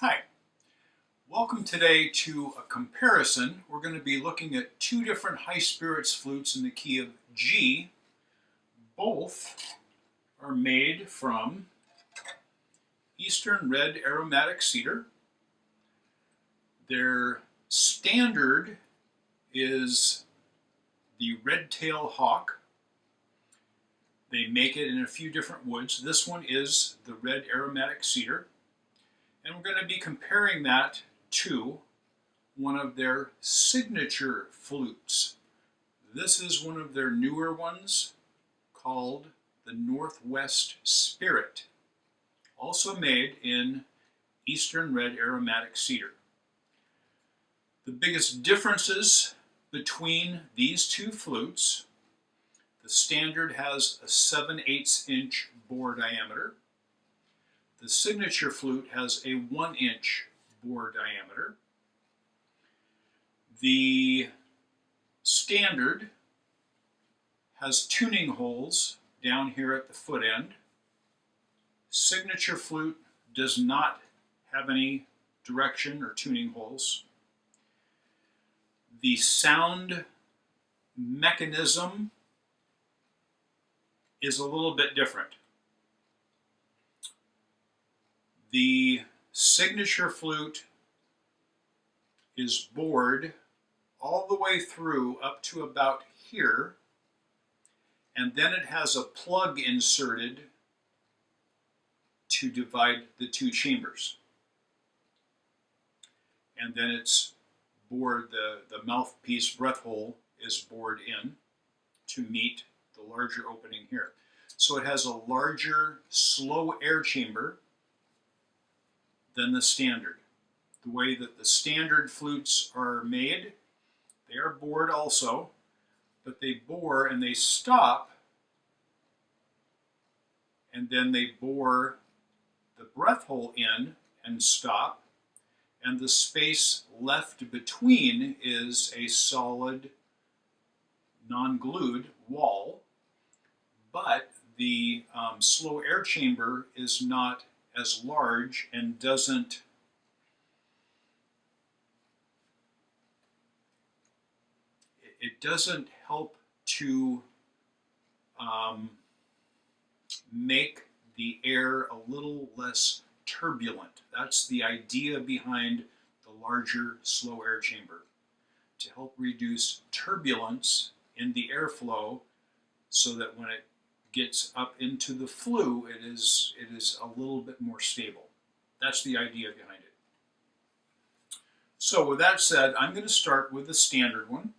Hi, welcome today to a comparison. We're going to be looking at two different high spirits flutes in the key of G. Both are made from Eastern Red Aromatic Cedar. Their standard is the Red Tail Hawk. They make it in a few different woods. This one is the Red Aromatic Cedar. And we're going to be comparing that to one of their signature flutes. This is one of their newer ones called the Northwest Spirit, also made in Eastern Red Aromatic Cedar. The biggest differences between these two flutes: the standard has a 7/8 inch bore diameter. The signature flute has a 1-inch bore diameter. The standard has tuning holes down here at the foot end. Signature flute does not have any direction or tuning holes. The sound mechanism is a little bit different. The signature flute is bored all the way through up to about here, and then it has a plug inserted to divide the two chambers. And then it's bored, the mouthpiece breath hole is bored in to meet the larger opening here. So it has a larger slow air chamber than the standard. The way that the standard flutes are made, they are bored also, but they bore and they stop, and then they bore the breath hole in and stop, and the space left between is a solid, non-glued wall, but the slow air chamber is not as large and doesn't help to make the air a little less turbulent. That's the idea behind the larger slow air chamber, to help reduce turbulence in the airflow so that when it gets up into the flue, it is a little bit more stable. That's the idea behind it. So with that said, I'm going to start with the standard one.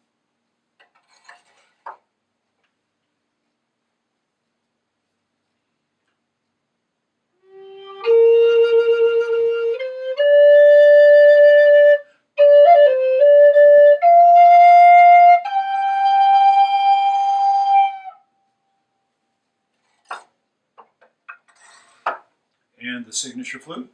And the signature flute.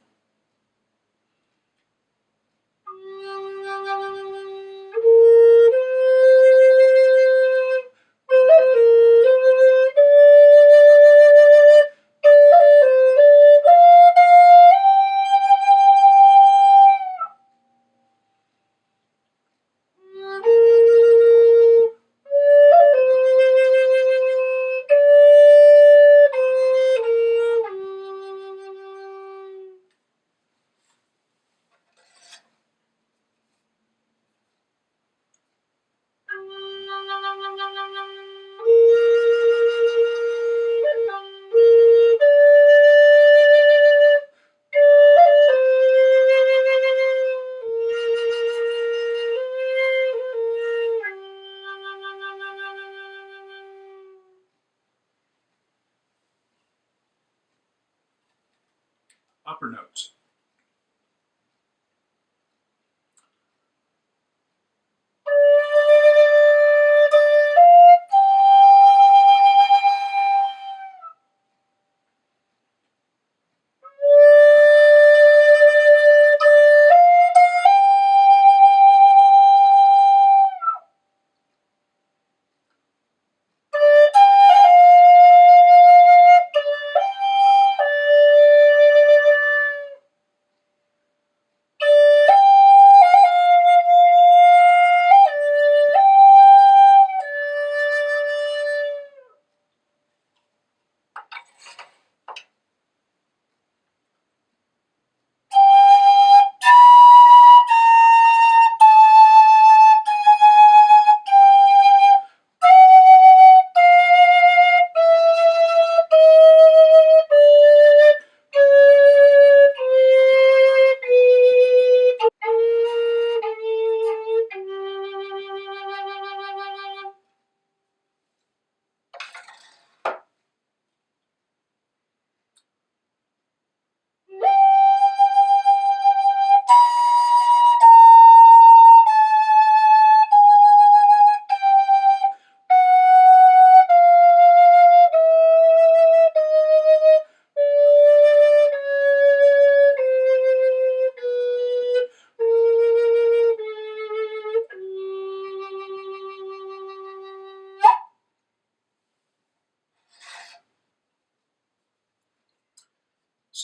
Upper notes.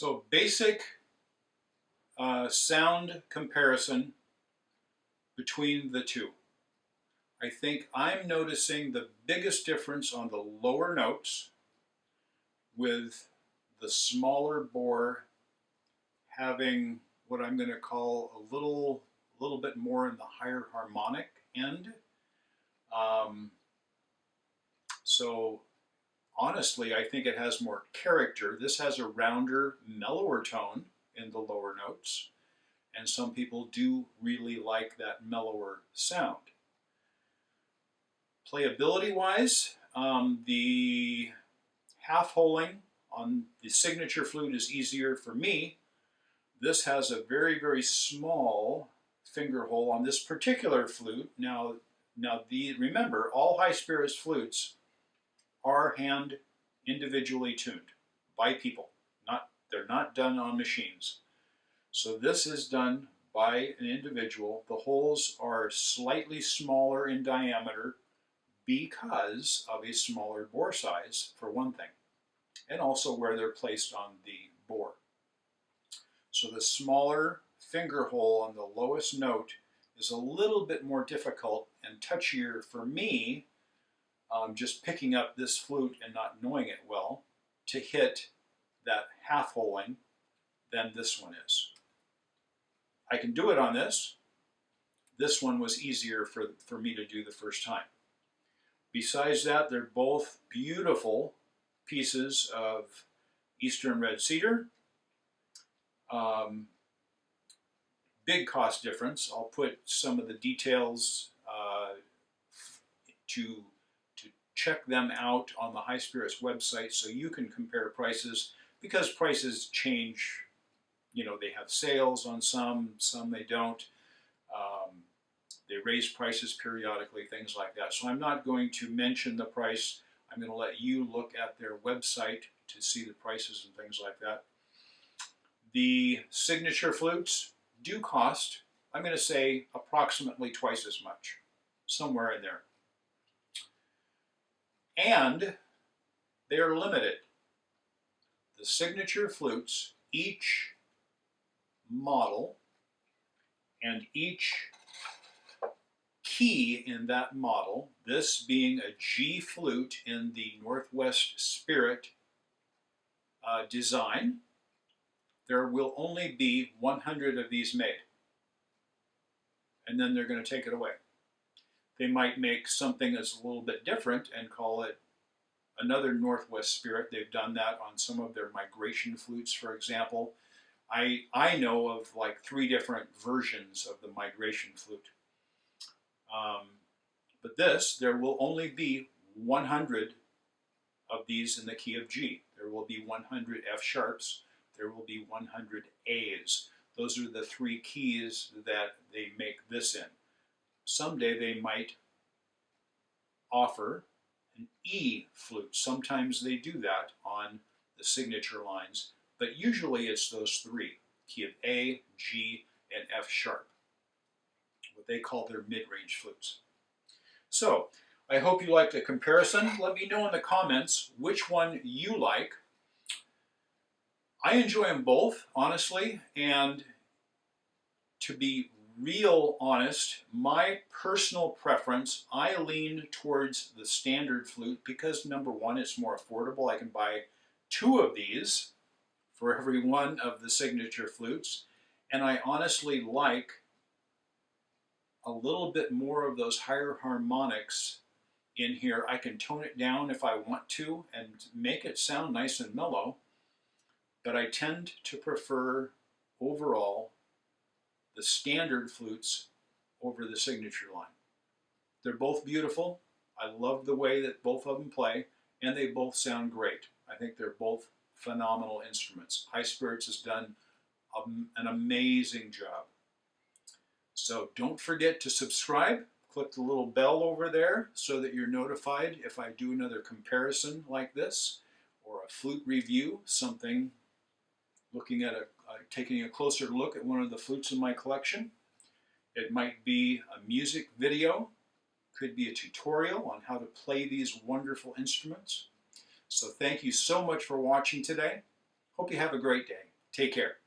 So basic sound comparison between the two. I think I'm noticing the biggest difference on the lower notes with the smaller bore having what I'm going to call a little bit more in the higher harmonic end. So honestly, I think it has more character. This has a rounder, mellower tone in the lower notes, and some people do really like that mellower sound. Playability-wise, the half-holing on the Signature flute is easier for me. This has a very, very small finger hole on this particular flute. Now remember, all high spirits flutes are hand individually tuned by people. They're not done on machines. So this is done by an individual. The holes are slightly smaller in diameter because of a smaller bore size, for one thing, and also where they're placed on the bore. So the smaller finger hole on the lowest note is a little bit more difficult and touchier for me, just picking up this flute and not knowing it well, to hit that half holing than this one is. I can do it on this. This one was easier for me to do the first time. Besides that, they're both beautiful pieces of Eastern red cedar. Big cost difference. I'll put some of the details to check them out on the High Spirits website so you can compare prices, because prices change. You know, they have sales on some they don't. They raise prices periodically, things like that. So I'm not going to mention the price. I'm going to let you look at their website to see the prices and things like that. The Signature flutes do cost, I'm going to say, approximately twice as much, somewhere in there. And they are limited. The Signature flutes, each model and each key in that model, this being a G flute in the Northwest Spirit design, there will only be 100 of these made. And then they're going to take it away. They might make something that's a little bit different and call it another Northwest Spirit. They've done that on some of their migration flutes, for example. I know of like 3 different versions of the migration flute. But there will only be 100 of these in the key of G. There will be 100 F sharps. There will be 100 A's. Those are the 3 keys that they make this in. Someday they might offer an E flute. Sometimes they do that on the Signature lines, but usually it's those 3, key of A, G, and F sharp, what they call their mid-range flutes. So, I hope you liked the comparison. Let me know in the comments which one you like. I enjoy them both, honestly, and to be real honest, my personal preference, I lean towards the standard flute because, number one, it's more affordable. I can buy 2 of these for every one of the Signature flutes, and I honestly like a little bit more of those higher harmonics in here. I can tone it down if I want to and make it sound nice and mellow, but I tend to prefer overall the standard flutes over the Signature line. They're both beautiful. I love the way that both of them play, and they both sound great. I think they're both phenomenal instruments. High Spirits has done an amazing job. So don't forget to subscribe. Click the little bell over there so that you're notified if I do another comparison like this, or a flute review, something looking at taking a closer look at one of the flutes in my collection. It might be a music video, could be a tutorial on how to play these wonderful instruments. So thank you so much for watching today. Hope you have a great day. Take care.